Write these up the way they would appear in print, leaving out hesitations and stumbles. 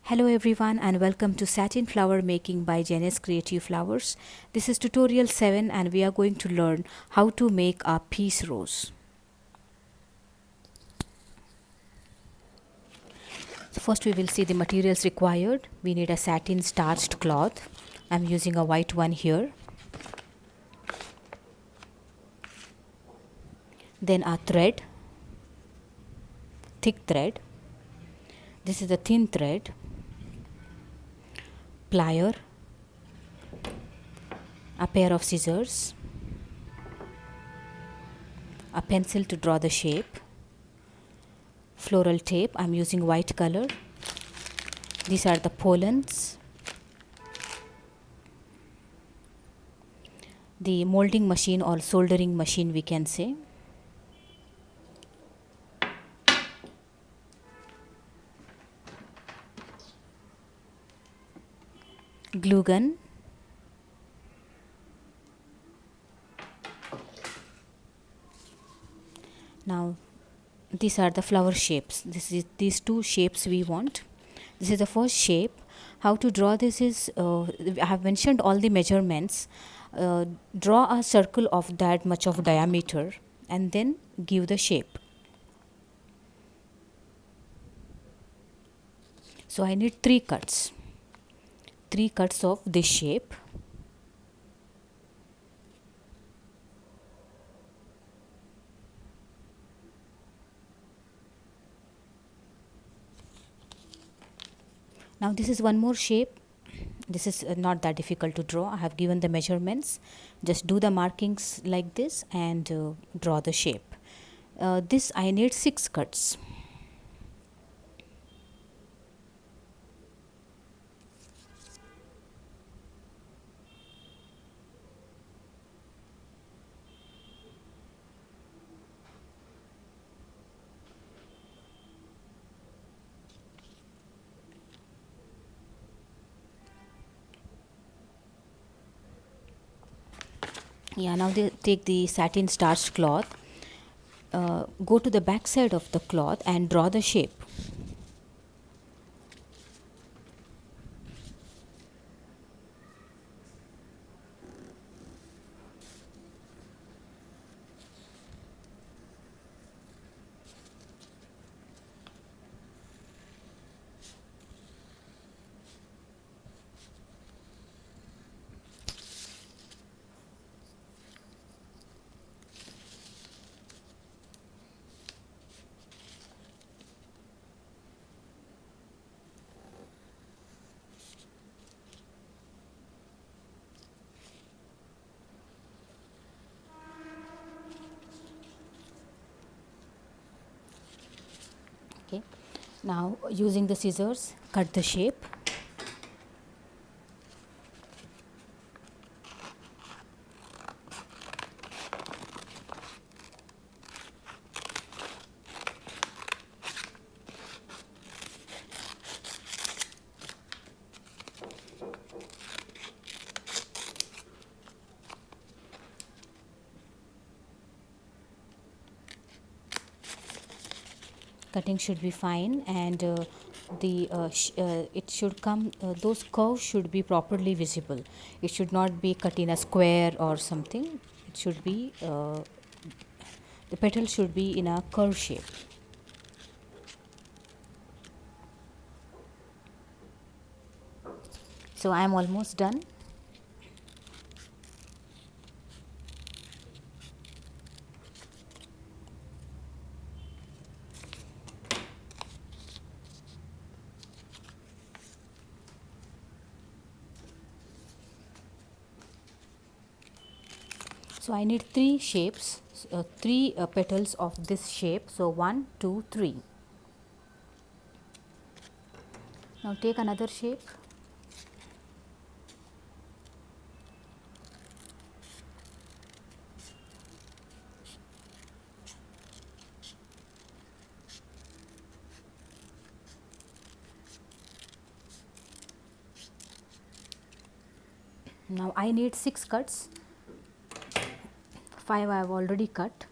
Hello everyone and welcome to Satin Flower Making by Janice Creative Flowers. This is tutorial 7 and we are going to learn how to make a peace rose. So first we will see the materials required. We need a satin starched cloth. I'm using a white one here. Then a thread, thick thread. This is a thin thread. Plier, a pair of scissors, a pencil to draw the shape, floral tape, I'm using white color. These are the pollens, the molding machine or soldering machine we can say, glue gun, now these are the flower shapes. These two shapes we want. This is the first shape. How to draw this is I have mentioned all the measurements. Draw a circle of that much of diameter and then give the shape. So I need three cuts of this shape. Now this is one more shape. This is not that difficult to draw. I have given the measurements. Just do the markings like this and draw the shape. This I need 6 cuts. Yeah, now they take the satin starched cloth, go to the back side of the cloth and draw the shape. Okay, now using the scissors cut the shape. Cutting should be fine and it should come, those curves should be properly visible. It should not be cut in a square or something. It should be the petal should be in a curve shape. So I am almost done. So I need 3 shapes, 3 petals of this shape. So 1, 2, 3. Now take another shape. Now I need 6 cuts. 5 I have already cut.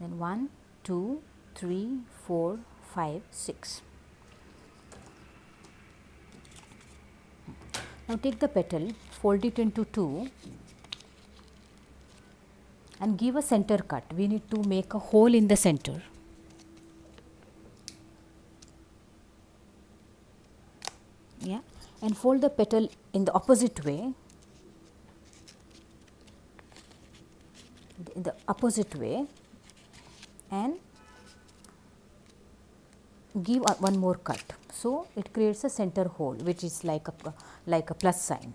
Then 1, 2, 3, 4, 5, 6. Now take the petal, fold it into two and give a center cut. We need to make a hole in the center. Yeah, and fold the petal in the opposite way. In the opposite way, and give one more cut. So it creates a center hole, which is like a plus sign.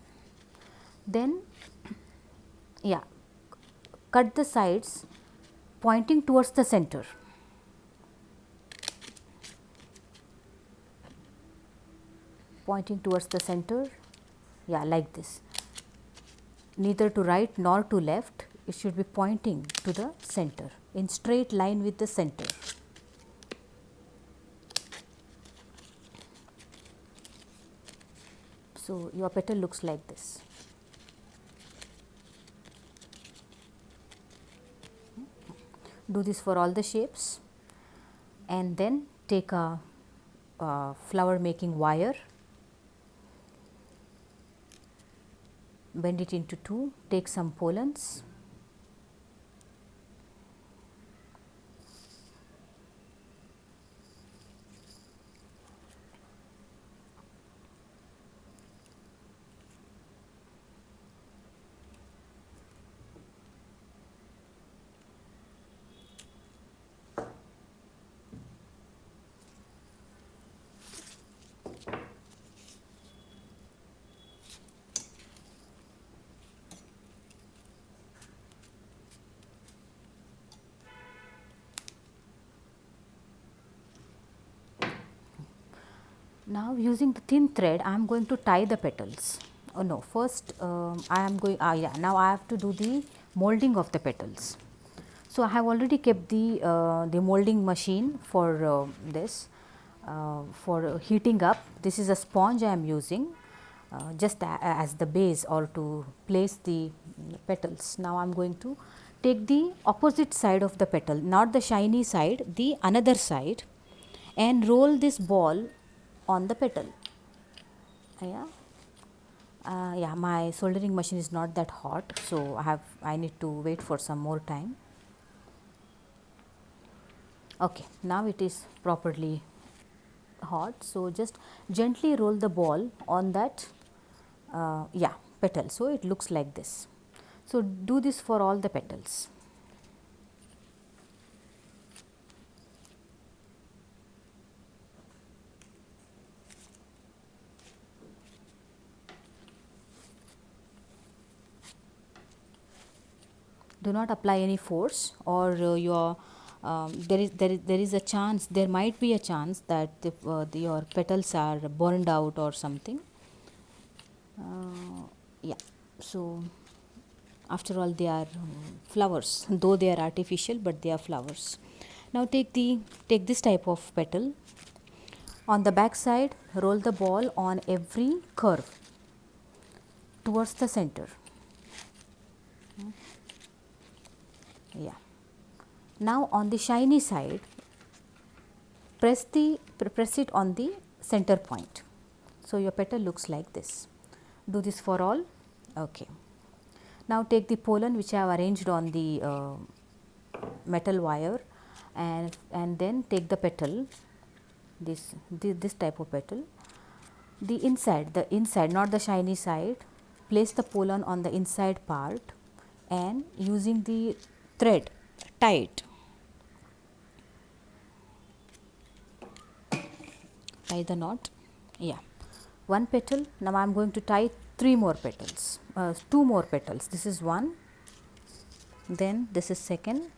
Then, yeah, cut the sides pointing towards the center. Pointing towards the center, yeah, like this. Neither to right nor to left, it should be pointing to the center in straight line with the center. So your petal looks like this. Do this for all the shapes, and then take a flower making wire, bend it into two, take some pollens, now using the thin thread I am going to tie the petals. Oh no, first I am going, yeah, now I have to do the molding of the petals. So I have already kept the molding machine for this, for heating up. This is a sponge I am using just as the base or to place the petals. Now I am going to take the opposite side of the petal, not the shiny side, the another side, and roll this ball on the petal. Yeah. Yeah, my soldering machine is not that hot, so I need to wait for some more time. Okay, now it is properly hot, so just gently roll the ball on that yeah, petal, so it looks like this. So do this for all the petals. Do not apply any force, or there is a chance, there might be a chance that your petals are burned out or something. Yeah, so after all they are flowers, though they are artificial, but they are flowers. Now take this type of petal. On the back side, roll the ball on every curve towards the center. Yeah. Now on the shiny side, press it on the center point. So your petal looks like this. Do this for all. Okay. Now take the pollen which I have arranged on the metal wire, and then take the petal, this type of petal, the inside, not the shiny side. Place the pollen on the inside part, and using the thread, tie it. Tie the knot. Yeah, one petal. Now I am going to tie three more petals, two more petals. This is one, then this is second,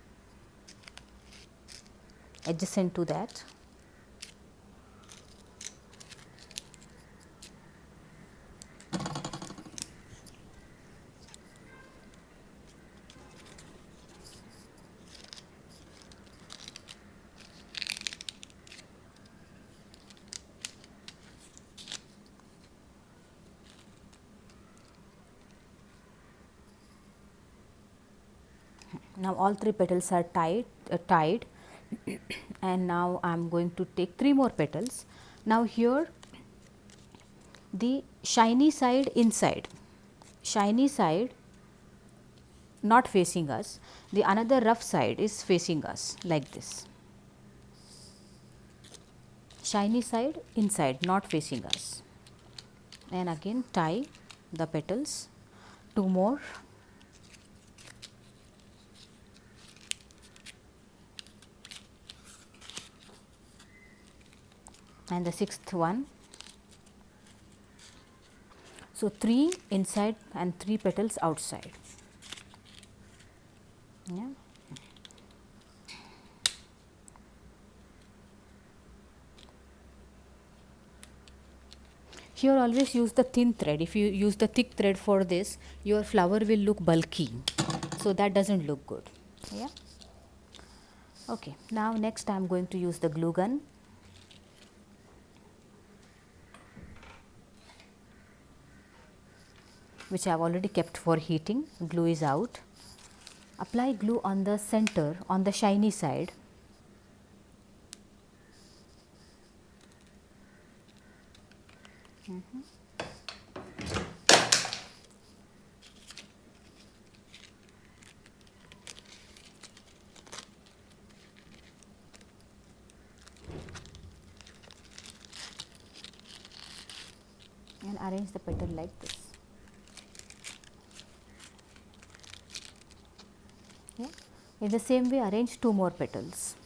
adjacent to that. Now all three petals are tied and now I am going to take 3 more petals. Now here the shiny side inside, shiny side not facing us, the another rough side is facing us like this. Shiny side inside not facing us, and again tie the petals, 2 more, and the 6th one. So 3 inside and 3 petals outside. Yeah. Here always use the thin thread. If you use the thick thread for this, your flower will look bulky, so that doesn't look good. Yeah. Okay, now next I am going to use the glue gun. Which I have already kept for heating. Glue is out. Apply glue on the center, on the shiny side. And arrange the petal like this. Yeah. In the same way, arrange 2 more petals.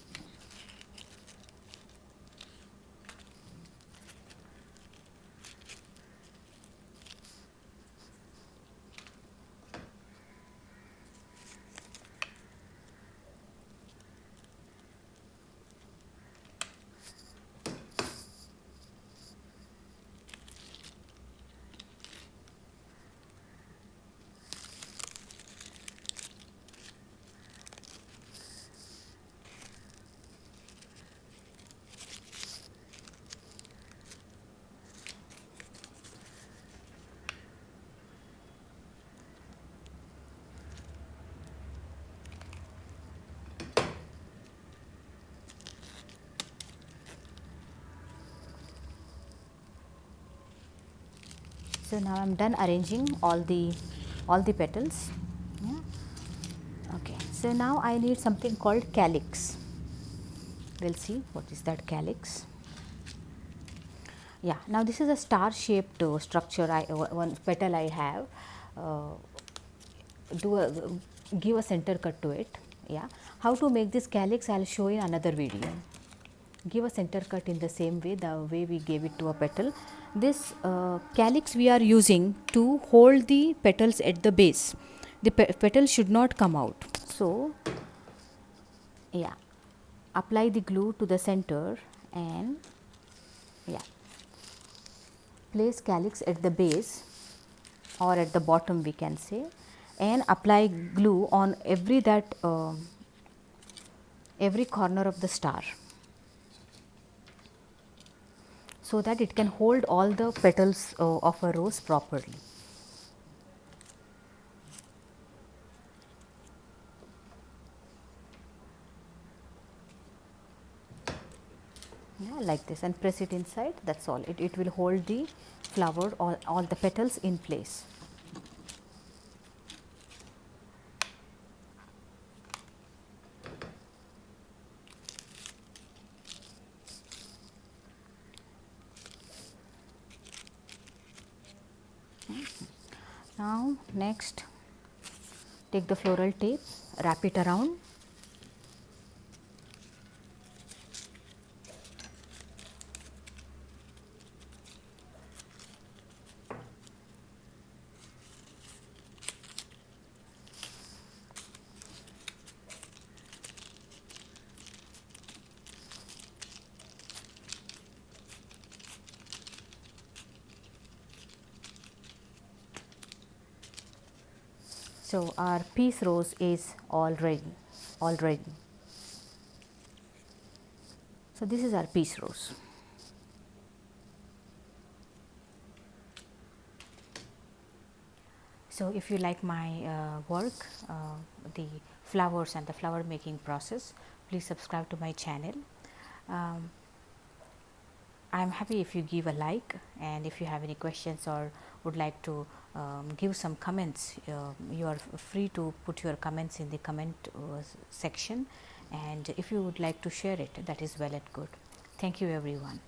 So now I am done arranging all the petals. Yeah. Okay. So now I need something called calyx. We'll see what is that calyx. Yeah. Now this is a star shaped structure. One petal I have. Give a center cut to it. Yeah. How to make this calyx I will show in another video. Give a center cut in the same way, the way we gave it to a petal. This calyx we are using to hold the petals at the base. The petal should not come out. So, yeah, apply the glue to the center and yeah, place calyx at the base or at the bottom we can say, and apply glue on every corner of the star, so that it can hold all the petals of a rose properly. Yeah, like this, and press it inside. That's all. It will hold the flower, all the petals in place. Now next, take the floral tape, wrap it around. So our peace rose is all ready. So this is our peace rose. So if you like my work, the flowers and the flower making process, please subscribe to my channel. Um, I'm happy if you give a like, and if you have any questions or would like to give some comments, you are free to put your comments in the comment section, and if you would like to share it, that is well and good. Thank you everyone.